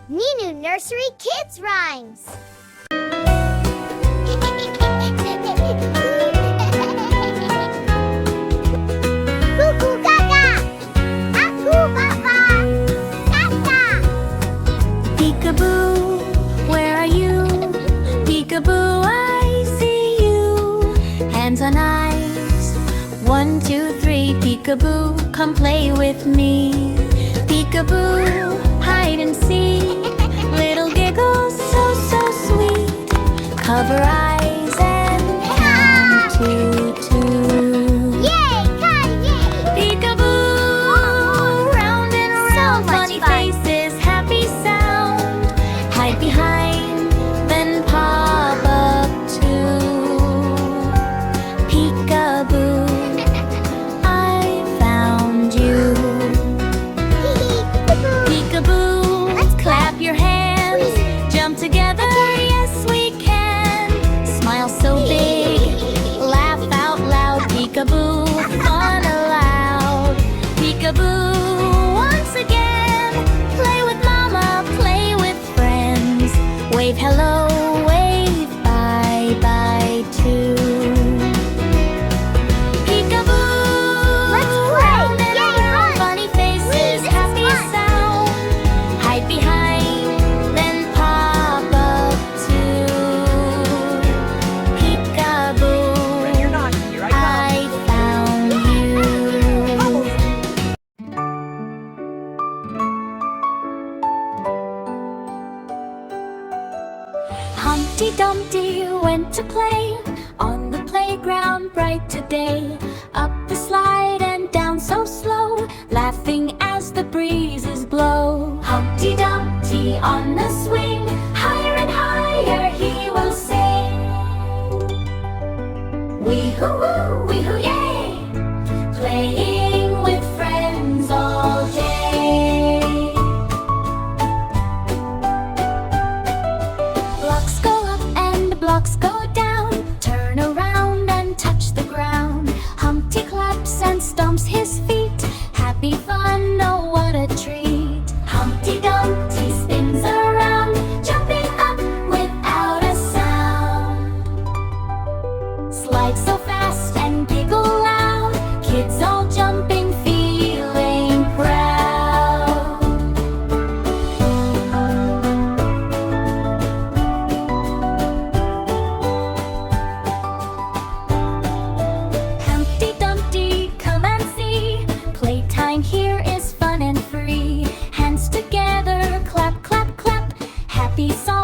Ninu Nursery Kids Rhymes. Cuckoo gaga, aku baba, gaga. Peekaboo, where are you? Peekaboo, I see you. Hands on eyes, 1, 2, 3. Peekaboo, come play with me. Peekaboo, hide and seek. Little giggles, so sweet. Cover eyes and count to 2. Yay, God, yay. Peekaboo, round and round, much funny fun. faces, happy sound. Hide behind, then pop up too. Peekaboo, I found you. Peekaboo, Let's clap your hands, jump together, yes we can. Smile so big, laugh out loud. Peekaboo, fun aloud. Peekaboo, once again, play with mama, play with friends. Wave hello, wave bye too. Peekaboo, Let's play. round and Yay, around, fun. funny faces, Please, this is happy fun. sound. Hide behind, then pop up too. Peekaboo, I found you. Humpty Dumpty went to play on the playground bright today. Up the slide and down so slow, laughing as the breezes blow. Humpty Dumpty on the swing, higher and higher he will sing. Wee-hoo-woo, wee-hoo-yay, playing with friends all day. Blocks go up and blocks go down, turn around and touch the ground. Humpty claps and stomps his feet, happy fun, oh what a treat. Humpty Dumpty spins around, jumping up without a sound. Slide so fast and giggle loud, kids all jumping, feeling proud. Humpty Dumpty, come and see, playtime here is fun and free. Hands together, clap, clap, clap, happy song.